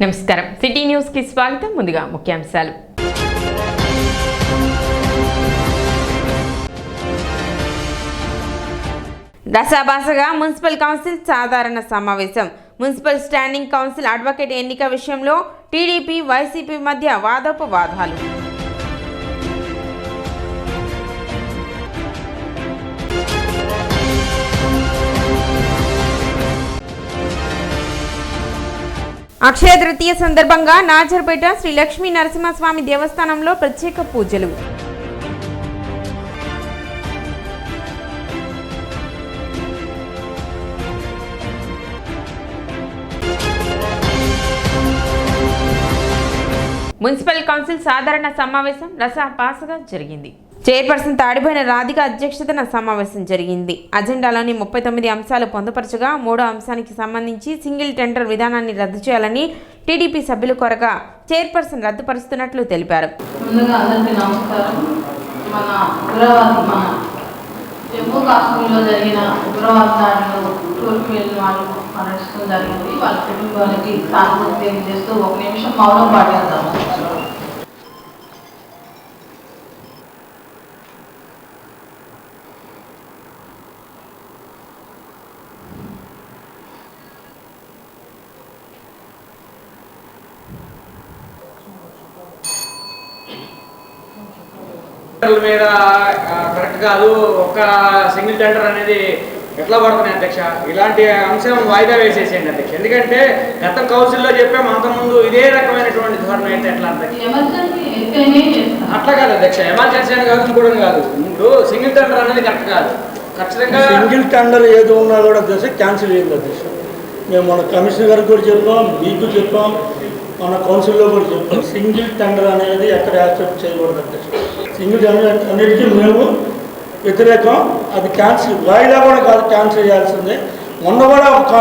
నమస్కారం city news కి స్వాగతం. ముందుగా ముఖ్యాంశాలు. దశాభాసగా మున్సిపల్ కౌన్సిల్ సాధారణ సమావేశం. మున్సిపల్ స్టాండింగ్ కౌన్సిల్ అడ్వకేట్ ఎన్నిక విషయంలో టీడీపీ వైసీపీ మధ్య వాదోపవాదాలు. అక్షయ తృతీయ సందర్భంగా నాజర్పేట శ్రీ లక్ష్మీ నరసింహస్వామి దేవస్థానంలో ప్రత్యేక పూజలు. మున్సిపల్ కౌన్సిల్ సాధారణ సమావేశం రసాపాసగా జరిగింది. చైర్పర్సన్ తాడిపోయిన రాధిక అధ్యక్షతన సమావేశం జరిగింది. అజెండాలోని 39 అంశాలు పొందుపరచగా 3వ అంశానికి సంబంధించి సింగిల్ టెండర్ విధానాన్ని రద్దు చేయాలని టీడీపీ సభ్యులు కోరగా చైర్పర్సన్ రద్దుపరుస్తున్నట్లు తెలిపారు. ముందుగా అందరికీ నమస్కారం. మన జమ్మూ కాశ్మీర్లో జరిగిన ఉగ్రవాద దాడిలో టూర్కి వెళ్ళిన వాళ్ళు మరణించడం జరిగింది. వాళ్ళ కుటుంబానికి సానుభూతి తెలియజేస్తూ 1 నిమిషం మౌనం పాటిద్దాం. మీద కరెక్ట్ కాదు. ఒక సింగిల్ టెండర్ అనేది ఎట్లా పడుతున్నాయి అధ్యక్ష? ఇలాంటి అంశం వాయిదా వేసేసేయండి అధ్యక్ష. ఎందుకంటే గత కౌన్సిల్లో చెప్పాము, అంతకుముందు ఇదే రకమైనటువంటి ధోరణి అయితే ఎట్లా అట్లా కాదు అధ్యక్ష. ఎమర్జెన్సీ అని కాదు కూడా కాదు. ఇప్పుడు సింగిల్ టెండర్ అనేది కరెక్ట్ కాదు. ఖచ్చితంగా సింగిల్ టెండర్ ఏది ఉన్నా కూడా అధ్యక్ష క్యాన్సిల్ అయ్యింది అధ్యక్ష. మేము మన కమిషనర్ గారికి కూడా చెప్పాం, మీకు చెప్పాం, మన కౌన్సిల్లో కూడా చెప్పాం. సింగిల్ టెండర్ అనేది ఎక్కడ యాక్సెప్ట్ చేయకూడదు అధ్యక్ష. సింగిల్ టెండర్ అన్నిటికీ మేము వ్యతిరేకం. అది క్యాన్సిల్, వాయిదా కూడా కాదు, క్యాన్సిల్ చేయాల్సిందే. మొన్న కూడా ఒక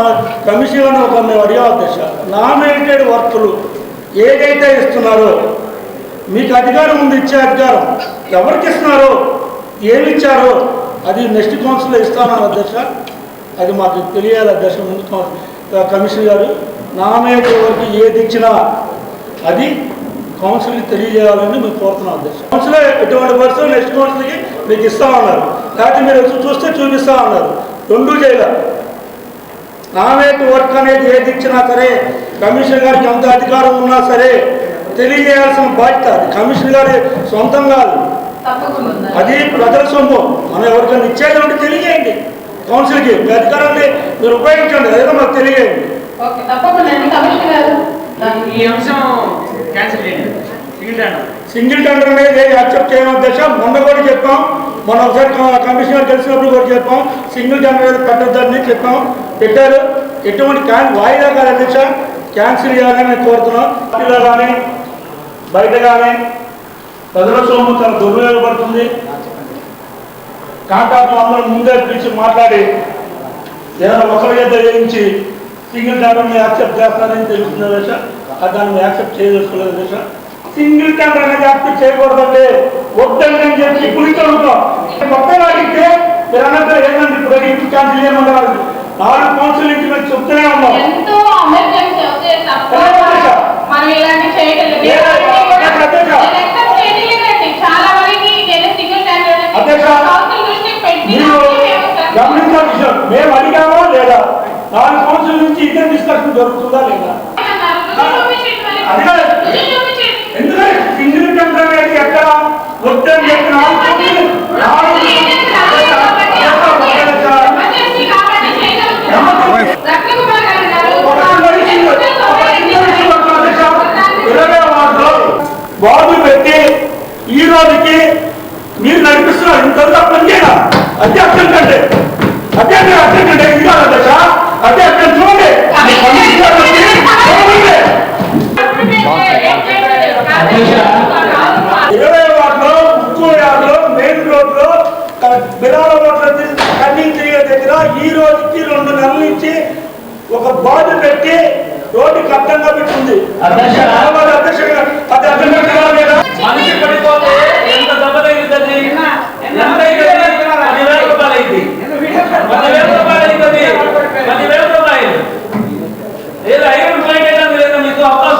కమిషన్ ఒక మేము అడిగాం అధ్యక్ష, నామినేటెడ్ వర్కులు ఏదైతే ఇస్తున్నారో మీకు అధికారం ఉంది, ఇచ్చే అధికారం ఎవరికి ఇస్తున్నారో ఏమి ఇచ్చారో అది నెక్స్ట్ కౌన్సిల్లో ఇస్తానన్నారు అధ్యక్ష. అది మాకు తెలియాలి అధ్యక్ష. ముందు కమిషనర్ గారు నామినేటెడ్ వర్క్ ఏది ఇచ్చినా అది కౌన్సిల్కి తెలియజేయాలని మేము కోరుతున్నాం అధ్యక్ష. కౌన్సిల్ ఎటువంటి పర్సన్ నెక్స్ట్ కౌన్సిల్కి మీకు ఇస్తామన్నారు, కాబట్టి మీరు చూస్తే చూపిస్తామన్నారు. 2 చేయాలి. నామినేటెడ్ వర్క్ అనేది ఏది ఇచ్చినా సరే కమిషనర్ గారికి ఎంత అధికారం ఉన్నా సరే తెలియజేయాల్సిన బాధ్యత అది కమిషనర్ గారి సొంతం కాదు, అది ప్రజల సొమ్ము. మనం ఎవరికైనా ఇచ్చేది ఉంటే తెలియజేయండి కౌన్సిల్కి. మీ అధికారాన్ని మీరు ఉపయోగించండి, అదేదో మాకు తెలియజేయండి. ఈ అంశం క్యాన్సిల్ చేయండి. సింగిల్ టెండర్ అనేది యాక్సెప్ట్ చేయడం ఉద్దేశ. మొన్న కూడా చెప్పాం, మొన్న ఒకసారి కమిషనర్ తెలిసినప్పుడు కూడా చెప్పాం, సింగిల్ టెండర్ అనేది పెట్టద్దని చెప్పాం, పెట్టారు. ఎటువంటి వాయిదా కాదు అధ్యక్ష, క్యాన్సిల్ చేయాలని మేము కోరుతున్నాం. పార్టీలో కానీ బయట కానీ ప్రజల సొమ్ము చాలా దుర్వినియోగపడుతుంది. కాంట్రాక్టులు అందరూ ముందే పిలిచి మాట్లాడి ఏదైనా ఒకరి చేత వేయించి సింగిల్ టెండర్ని యాక్సెప్ట్ చేస్తారని తెలుస్తుంది దశ. దాన్ని యాక్సెప్ట్ చేయదలుచుకోలేదు దశ. సింగిల్ టెండర్ అనేది యాక్సెప్ట్ చేయకూడదంటే వద్దని చెప్పి పులితో ఉంటాం. కొత్తగా అడిగితే మీరు అన్నట్టు ఏంటంటే ఇప్పుడు ఇంటి క్యాన్సిల్ చేయమన్నారు. 4 కౌన్సిల్ నుంచి మేము చెప్తూనే ఉన్నాం. గమనించాల్సిన విషయం, మేము అడిగామా లేదా? 4 కౌన్సిల్ నుంచి ఇదే డిస్కషన్ జరుగుతుందా లేదా? ఎందుకంటే సింగిల్ టెండర్ అనేది ఎక్కడ వద్దని చెప్పిన బాబు పెట్టి ఈ రోజుకి మీరు నడిపిస్తున్నారు. ఇంత పని చేయాల అదే అర్థం కంటే అదే అర్థం కంటే ఇది కాదు దశ. అదే అర్థం చూడండి. 20 వార్డులో, ముక్కు యార్డులో, మెయిన్ రోడ్లో, బిరాల రోడ్ల కన్నింగ్ తిరిగే దగ్గర ఈ రోజుకి 2 నెలల నుంచి ఒక బాధ పెట్టి రోడ్డుకి అడ్డంగా పెట్టుంది. మనిషి పడిపోతే ఎంత దెబ్బతగిలింది, ఎంత 10,000 రూపాయలు అయింది. 10,000 రూపాయలు అవుతుంది. 10,000 రూపాయలు. ఏదో 5 రూపాయలు మీకు అవకాశం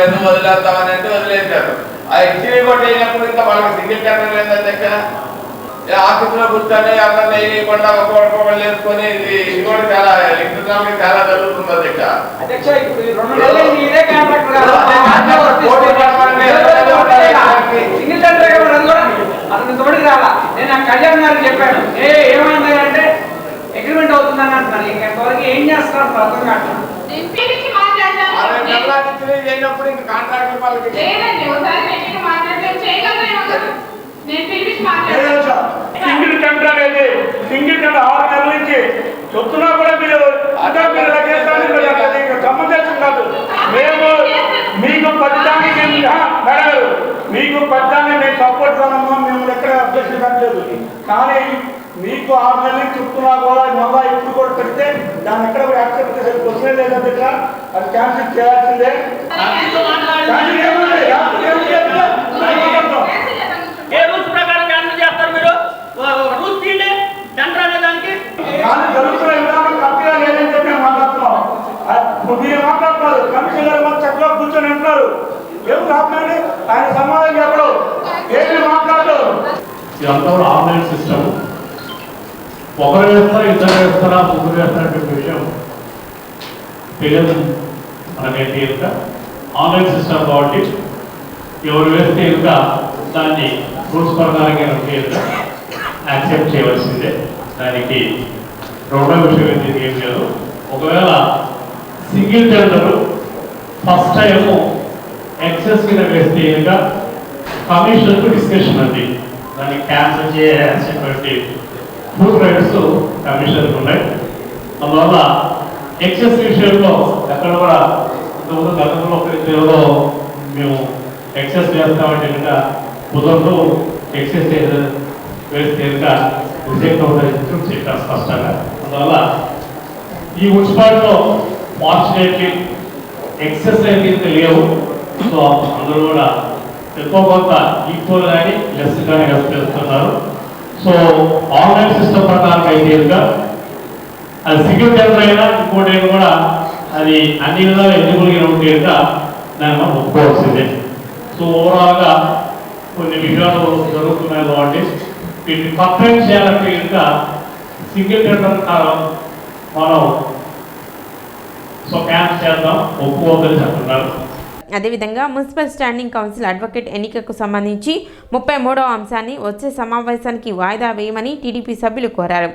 లేదు వదిలేద్దామని అంటే వదిలేశారు. ఆ ఎగ్జిబీ కూడా అయినప్పుడు ఇంకా వాళ్ళకి సింగిల్ టెండర్ లేదు అధ్యక్ష. ఆఫీసులో కూర్చొని అందరినీ వేయకుండా ఒక్కొక్కరు వేసుకొని ఇది కూడా చాలా ఎగ్జిబిషన్ చాలా జరుగుతుంది అధ్యక్ష. సింగిల్ టెండర్ అతను తోడికి రాలా. నేను ఆ కళ్యాణ్ గారికి చెప్పాను, ఏమైంది అంటే అగ్రిమెంట్ అవుతుందని అంటున్నారు. ఇంకెంతవరకు ఏం చేస్తున్నారు అర్థం కావట్లేదు. అయినప్పుడు ఇంకా కాంట్రాక్టర్ వాళ్ళకి సింగిల్ టెండర్ అనేది సింగిల్ టెండర్ 6 నెలల నుంచి చెప్తున్నా కూడా మీరు సమంజసం కాదు. మేము మీకు పద్దానికి మేడం మీకు పద్దాన్ని మేము సపోర్ట్ కానమ్మా, మేము ఎక్కడ అభ్యర్థి పెట్టలేదు. కానీ మీకు 6 నెలల నుంచి చెప్తున్నా కూడా మళ్ళా ఇప్పుడు కూడా పెడితే దాన్ని ఎక్కడ కూడా యాక్సెప్ట్ చేసే క్వశ్చన్ లేదు దగ్గర. అది క్యాన్సిల్ చేయాల్సిందే. ఏ రూల్స్ ప్రకారం క్యాన్సిల్ చేస్తారు మీరు? రూల్స్ తీయండి. టెండర్ అనే దానికి జరుగుతున్న విధానం కరెక్ట్గా లేదని చెప్పి మేము మాట్లాడుతున్నాం. మీరు మాట్లాడుతున్నారు, కమిషన్ గారు మాకు చక్కగా కూర్చొని అంటున్నారు. ఏం రాకండి, ఆయన సమాధానం చెప్పడు, ఏమి మాట్లాడదు. ఇదంతా కూడా ఆన్లైన్ సిస్టమ్. ఒకరు వేస్తారా, ఇద్దరు వేస్తారా, ముగ్గురు వేస్తారంటే విషయం తెలియదు మనకైతే. ఇంకా ఆన్లైన్ సిస్టమ్ కాబట్టి ఎవరు వేస్తే ఇంకా దాన్ని రూల్స్ ప్రకారంగా యాక్సెప్ట్ చేయవలసిందే. దానికి రెండో విషయం ఏంటి ఏం లేదు. ఒకవేళ single tender first time excess కింద వేస్తే ఇంకా కమిషన్కు డిస్కషన్ అండి. దాన్ని క్యాన్సిల్ చేయాల్సినటువంటి ఫుల్ రైట్స్ కమిషన్కి ఉన్నాయి. అందువల్ల ఎక్సెస్ విషయంలో ఎక్కడ కూడా ఇంతకుముందు గతంలో ఒకరిలో మేము ఎక్సెస్ వేస్తామంటే కనుక కుదరదు, ఎక్సెస్ వేస్తే కనుక రిజెక్ట్ అవుతుంది చెప్పారు స్పష్టంగా. అందువల్ల ఈ మున్సిపాలిటీలో ఫార్చునేట్లీ ఎక్సెస్ అయితే లేవు. సో అందరూ కూడా ఎక్కువ కొంత ఈక్వల్ కానీ లెస్ కానీ చేస్తున్నారు. సో ఆన్లైన్ సిస్టమ్ ప్రకారం అయితే కనుక అది సింగిల్ టెండర్ అయినా ఇంకోటి అయినా కూడా అది అన్ని విధాలు ఎలిజిబుల్గా ఉంటే కనుక దాన్ని మనం ఒప్పుకోవాల్సిందే. సో ఓవరాల్గా కొన్ని విషయాలు జరుగుతున్నాయి కాబట్టి వీటిని కంప్లైంట్ చేయాలంటే కనుక సింగిల్ టెండర్ మనం సో క్యాన్సిల్ చేద్దాం, ఒప్పుకోవద్దని చెప్తున్నారు. అదేవిధంగా మున్సిపల్ స్టాండింగ్ కౌన్సిల్ అడ్వకేట్ ఎన్నికకు సంబంధించి 33వ అంశాన్ని వచ్చే సమావేశానికి వాయిదా వేయమని టీడీపీ సభ్యులు కోరారు.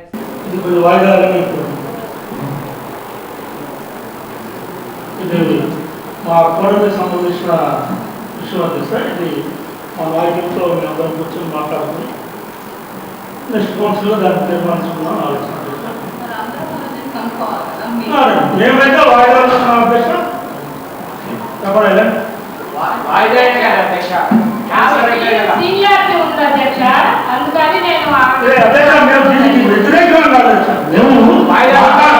మా కోడలికి సంబంధించిన విషయం అది సార్. ఇది మా నాయకులతో మేము అందరం కూర్చొని మాట్లాడుకుని నెక్స్ట్ కౌన్సిల్లో దాన్ని తీర్మానించుకున్నాం ఆలోచన. మేమైతే వాయిదా ఉద్దేశం చెప్పండి.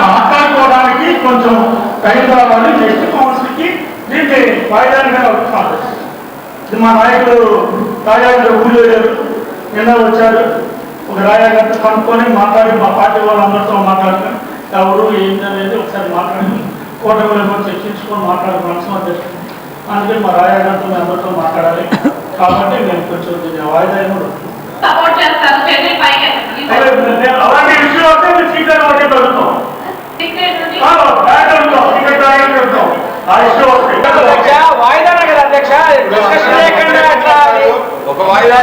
మాట్లాడుకోవడానికి కొంచెం టైం కావాలి. నెక్స్ట్ కౌన్సిల్కి దీన్ని వాయిదానిగా అవుతున్నాను. ఇది మా నాయకులు రాజాగారు ఊళ్ళో నిన్న వచ్చారు. ఒక రాజాగారితో కనుక్కొని మాట్లాడి మా పార్టీ వాళ్ళందరితో మాట్లాడుకొని ఎవరు ఏంటనేది ఒకసారి మాట్లాడి కూటమిలో చర్చించుకొని మాట్లాడుకోవాల్సిన ఉద్దేశం. అందుకని మా రాజాగారితో మేము అందరితో మాట్లాడాలి కాబట్టి మేము కొంచెం వాయిదా అలాంటి విషయం వస్తే మేము సీక్రెట్ ఒకటి పెడతాం. ఆ విషయం వాయిదానే కదా అధ్యక్ష, ఒక వాయిదా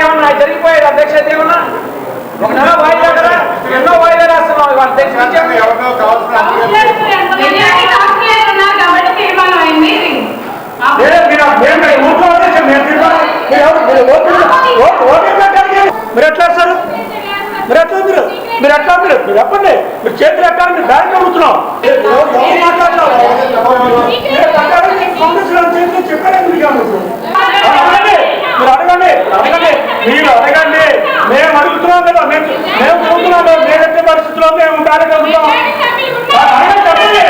ఏమన్నా జరిగిపోయేది అధ్యక్ష. ఏమన్నా ఒక నెల వాయిదా కదా, ఎన్నో వాయిదా రాస్తున్నాం. ఎవరినో కావాల్సిన మీరు ఎట్లా సార్? మీరు ఎట్లా మీరు మీరు ఎట్లా మీరు మీరు చెప్పండి. మీరు చేతులు ఎట్లా మీరు బ్యాంక్ అడుగుతున్నాం చెప్పారు. మీరు అడగండి అడగండి మీరు అడగండి. మేము అడుగుతున్నాం కదా, మేము చూస్తున్నాం. మేము ఎట్టి పరిస్థితుల్లో మేము బ్యాంక్ అడుగుతాం. అడగండి చెప్పండి.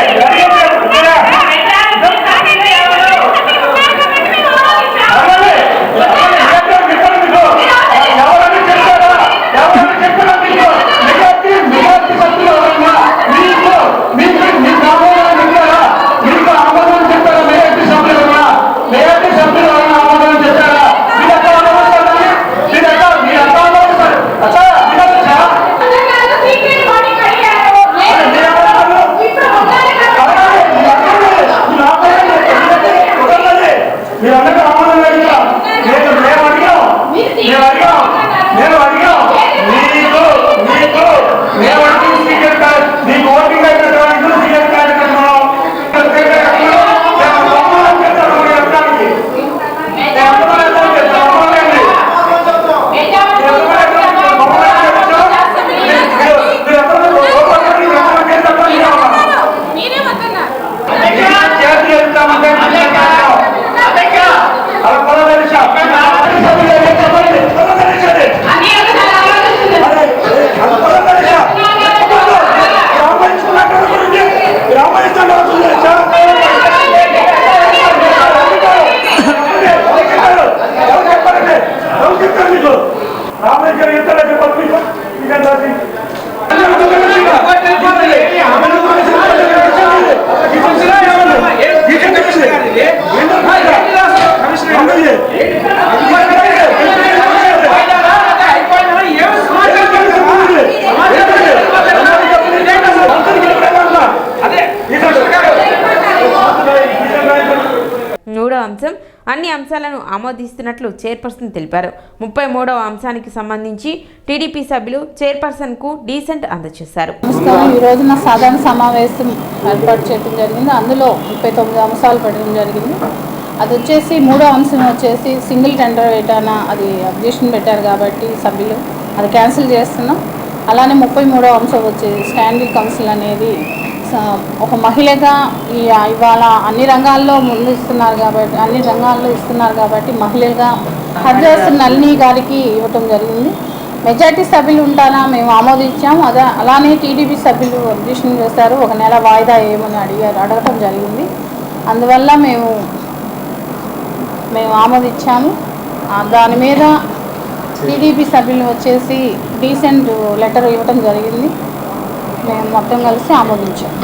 33వ అంశం అన్ని అంశాలను ఆమోదిస్తున్నట్లు చైర్పర్సన్ తెలిపారు. 33వ అంశానికి సంబంధించి టీడీపీ సభ్యులు చైర్పర్సన్కు డీసెంట్ అందజేశారు. ఈ రోజున సాధారణ సమావేశం ఏర్పాటు చేయడం జరిగింది. అందులో 39 అంశాలు పెట్టడం జరిగింది. అది వచ్చేసి 3వ అంశం వచ్చేసి సింగిల్ టెండర్ వేయటాన అది అబ్జెక్షన్ పెట్టారు కాబట్టి సభ్యులు అది క్యాన్సిల్ చేస్తున్నాం. అలానే 33వ అంశం వచ్చేసి స్టాండింగ్ కౌన్సిల్ అనేది ఒక మహిళగా ఇవాళ అన్ని రంగాల్లో ముందు ఇస్తున్నారు కాబట్టి మహిళగా హర్జస్ నళిని గారికి ఇవ్వటం జరిగింది. మెజార్టీ సభ్యులు ఉంటారా మేము ఆమోదించాము. అలానే టీడీపీ సభ్యులు అబ్జెక్షన్ చేశారు. ఒక నెల వాయిదా ఏమని అడగటం జరిగింది. అందువల్ల మేము ఆమోదించాము. దాని మీద టీడీపీ సభ్యులు వచ్చేసి డీసెంట్ లెటర్ ఇవ్వటం జరిగింది. మేము మొత్తం కలిసి ఆమోదించాము.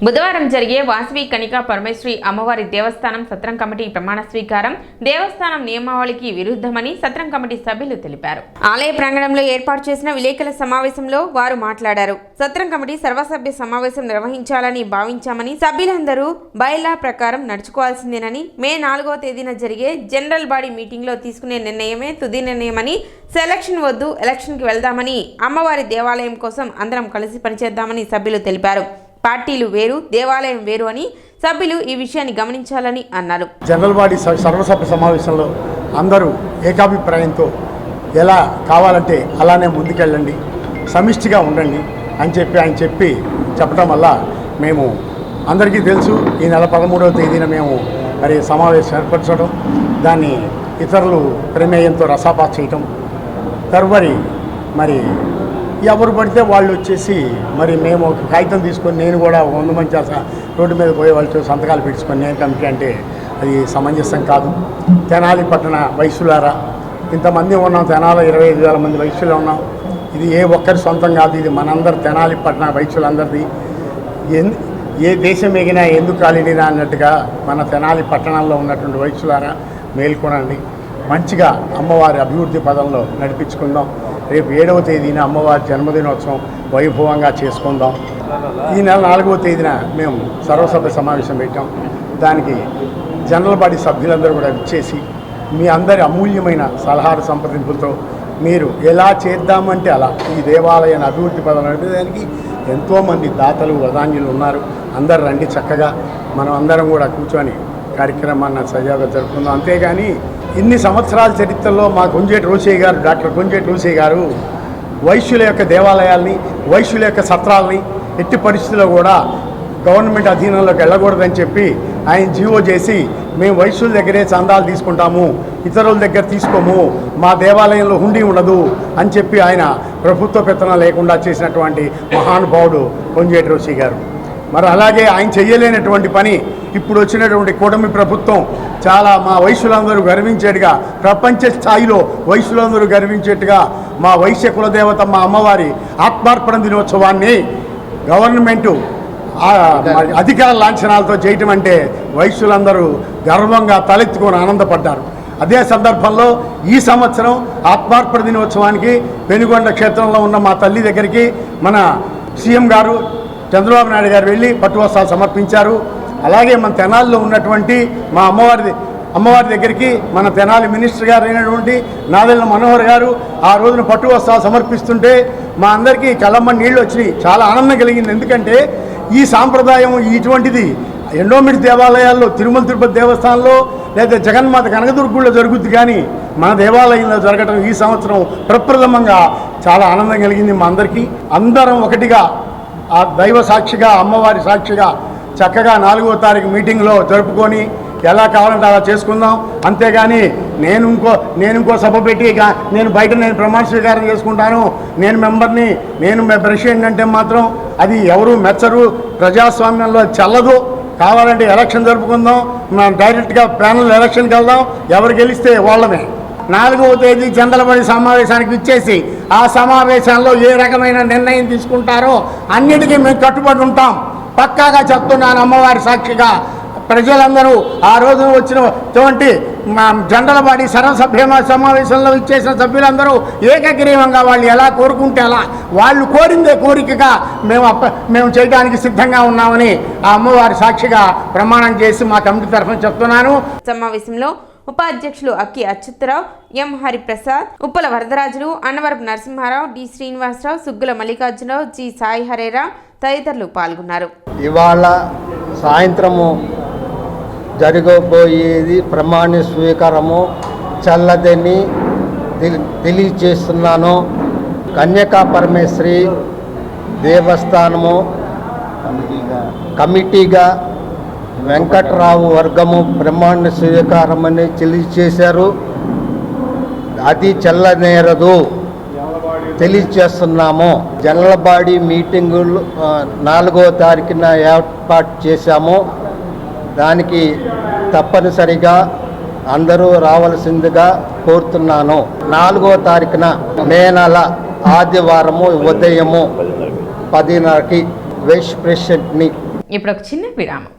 బుధవారం జరిగే వాసవి కనికా పరమేశ్వరి అమ్మవారి దేవస్థానం సత్రం కమిటీ ప్రమాణ స్వీకారం దేవస్థానం నియమావళికి విరుద్ధమని సత్రం కమిటీ సభ్యులు తెలిపారు. ఆలయ ప్రాంగణంలో ఏర్పాటు చేసిన విలేకరుల సమావేశంలో వారు మాట్లాడారు. సత్రం కమిటీ సర్వసభ్య సమావేశం నిర్వహించాలని భావించామని, సభ్యులందరూ బైలా ప్రకారం నడుచుకోవాల్సిందేనని, మే 4వ తేదీన జరిగే జనరల్ బాడీ మీటింగ్లో తీసుకునే నిర్ణయమే తుది నిర్ణయమని, సెలక్షన్ వద్దు ఎలక్షన్కి వెళ్దామని, అమ్మవారి దేవాలయం కోసం అందరం కలిసి పనిచేద్దామని సభ్యులు తెలిపారు. పార్టీలు వేరు, దేవాలయం వేరు అని సభ్యులు ఈ విషయాన్ని గమనించాలని అన్నారు. జనరల్ బాడీ సర్వసభ్య సమావేశంలో అందరూ ఏకాభిప్రాయంతో ఎలా కావాలంటే అలానే ముందుకెళ్ళండి, సమిష్టిగా ఉండండి అని ఆయన చెప్పడం వల్ల మేము అందరికీ తెలుసు ఈ నెల 13వ తేదీన మేము మరి సమావేశం ఏర్పరచడం, దాన్ని ఇతరులు ప్రమేయంతో రసాపాస్ చేయటం, తరువారి మరి ఎవరు పడితే వాళ్ళు వచ్చేసి మరి మేము ఒక కాగితం తీసుకొని నేను కూడా 100 మంది రోడ్డు మీద పోయే వాళ్ళు సంతకాలు పెట్టుకొని నేను కమిటీ అంటే అది సమంజసం కాదు. తెనాలి పట్టణ వయసులారా ఇంతమంది ఉన్నాం, తెనాలి 25,000 మంది వయసులో ఉన్నాం. ఇది ఏ ఒక్కరి సొంతం కాదు, ఇది మనందరు తెనాలి పట్టణ వయసులందరిది. ఏ దేశం ఎగినా ఎందుకు కాలినా అన్నట్టుగా మన తెనాలి పట్టణంలో ఉన్నటువంటి వయసులారా మేల్కొనండి, మంచిగా అమ్మవారి అభివృద్ధి పదంలో నడిపించుకుందాం. రేపు 7వ తేదీన అమ్మవారి జన్మదినోత్సవం వైభవంగా చేసుకుందాం. ఈ నెల 4వ తేదీన మేము సర్వసభ్య సమావేశం పెట్టాం. దానికి జనరల్ బాడీ సభ్యులందరూ కూడా ఇచ్చేసి మీ అందరి అమూల్యమైన సలహాలు సంప్రదింపులతో మీరు ఎలా చేద్దామంటే అలా ఈ దేవాలయాన్ని అభివృద్ధి పదం నడిపేదానికి ఎంతోమంది దాతలు వదాన్యులు ఉన్నారు. అందరు రండి, చక్కగా మనం అందరం కూడా కూర్చొని కార్యక్రమాన్ని సజావుగా జరుపుకుందాం. అంతేగాని ఇన్ని సంవత్సరాల చరిత్రలో మా కొంజేటి రోసయ్య గారు, డాక్టర్ కొంజేటి రోసయ్య గారు వైశ్యుల యొక్క దేవాలయాల్ని, వైశ్యుల యొక్క సత్రాలని ఎట్టి పరిస్థితుల్లో కూడా గవర్నమెంట్ అధీనంలోకి వెళ్ళకూడదని చెప్పి ఆయన జీవో చేసి మేము వైశ్యుల దగ్గరే చందాలు తీసుకుంటాము, ఇతరుల దగ్గర తీసుకోము, మా దేవాలయంలో హుండీ ఉండదు అని చెప్పి ఆయన ప్రభుత్వ పెత్తనం లేకుండా చేసినటువంటి మహానుభావుడు కొంజేటి రోసయ్య గారు. మరి అలాగే ఆయన చెయ్యలేనటువంటి పని ఇప్పుడు వచ్చినటువంటి కూటమి ప్రభుత్వం చాలా మా వయసులందరూ గర్వించేట్టుగా, ప్రపంచ స్థాయిలో వయసులందరూ గర్వించేట్టుగా మా వైశ్య కులదేవత మా అమ్మవారి ఆత్మార్పణ దినోత్సవాన్ని గవర్నమెంటు అధికార లాంఛనాలతో చేయటం అంటే వైశ్యులందరూ గర్వంగా తలెత్తుకొని ఆనందపడ్డారు. అదే సందర్భంలో ఈ సంవత్సరం ఆత్మార్పణ దినోత్సవానికి పెనుగొండ క్షేత్రంలో ఉన్న మా తల్లి దగ్గరికి మన సీఎం గారు చంద్రబాబు నాయుడు గారు వెళ్ళి పట్టు వస్త్రాలు సమర్పించారు. అలాగే మన తెనాలిలో ఉన్నటువంటి మా అమ్మవారి దగ్గరికి మన తెనాలి మినిస్టర్ గారు అయినటువంటి నాదెళ్ల మనోహర్ గారు ఆ రోజున పట్టు వస్త్రాలు సమర్పిస్తుంటే మా అందరికీ కళ్ళమ్మ నీళ్ళు వచ్చినాయి. చాలా ఆనందం కలిగింది. ఎందుకంటే ఈ సాంప్రదాయం ఇటువంటిది ఎండోమెంట్స్ దేవాలయాల్లో, తిరుమల తిరుపతి దేవస్థానంలో లేదా జగన్మాత కనకదుర్గుల్లో జరుగుద్ది, కానీ మన దేవాలయంలో జరగడం ఈ సంవత్సరం ప్రప్రథమంగా చాలా ఆనందం కలిగింది మా అందరికీ. అందరం ఒకటిగా ఆ దైవ సాక్షిగా, అమ్మవారి సాక్షిగా చక్కగా 4వ తారీఖు మీటింగ్లో జరుపుకొని ఎలా కావాలంటే అలా చేసుకుందాం. అంతేగాని నేను ఇంకో సభ పెట్టి నేను ప్రమాణ స్వీకారం చేసుకుంటాను, నేను మెంబర్ని, నేను ప్రెసిడెంట్ అంటే మాత్రం అది ఎవరు మెచ్చరు, ప్రజాస్వామ్యంలో చెల్లదు. కావాలంటే ఎలక్షన్ జరుపుకుందాం, మనం డైరెక్ట్గా ప్యానల్ ఎలక్షన్కి వెళ్దాం, ఎవరు గెలిస్తే వాళ్ళమే. 4వ తేదీ జనరల్ బాడీ సమావేశానికి ఇచ్చేసి ఆ సమావేశాల్లో ఏ రకమైన నిర్ణయం తీసుకుంటారో అన్నిటికీ మేము కట్టుబడి ఉంటాం. పక్కాగా చెప్తున్నాను అమ్మవారి సాక్షిగా. ప్రజలందరూ ఆ రోజు వచ్చినటువంటి జనరల్ బాడీ సర్వసభ్య సమావేశంలో ఇచ్చేసిన సభ్యులందరూ ఏకగ్రీవంగా వాళ్ళు ఎలా కోరుకుంటే అలా వాళ్ళు కోరిందే కోరికగా మేము చేయడానికి సిద్ధంగా ఉన్నామని ఆ అమ్మవారి సాక్షిగా ప్రమాణం చేసి మా కమిటీ తరఫున చెప్తున్నాను. సమావేశంలో ఉపాధ్యక్షులు అక్కి అచ్యుతరావు, ఎం హరిప్రసాద్, ఉప్పల వరదరాజులు, అన్నవరపు నరసింహారావు, డి శ్రీనివాసరావు, సుగ్గుల మల్లికార్జునరావు, జి సాయి హరేరావు తదితరులు పాల్గొన్నారు. ఇవాళ సాయంత్రము జరగబోయేది ప్రమాణ స్వీకారము చల్లదని తెలియజేస్తున్నాను. కన్యకా పరమేశ్వరి దేవస్థానము కమిటీగా వెంకట్రావు వర్గము ప్రమాణ స్వీకారమని తెలియజేశారు. అది చెల్లనేరదు తెలియజేస్తున్నాము. జనరల్ బాడీ మీటింగులు 4వ తారీఖున ఏర్పాటు చేశాము. దానికి తప్పనిసరిగా అందరూ రావాల్సిందిగా కోరుతున్నాను. 4వ తారీఖున మే నెల ఆదివారము ఉదయము 10:30కి వైస్ ప్రెసిడెంట్ని. ఇప్పుడు ఒక చిన్న విరామం.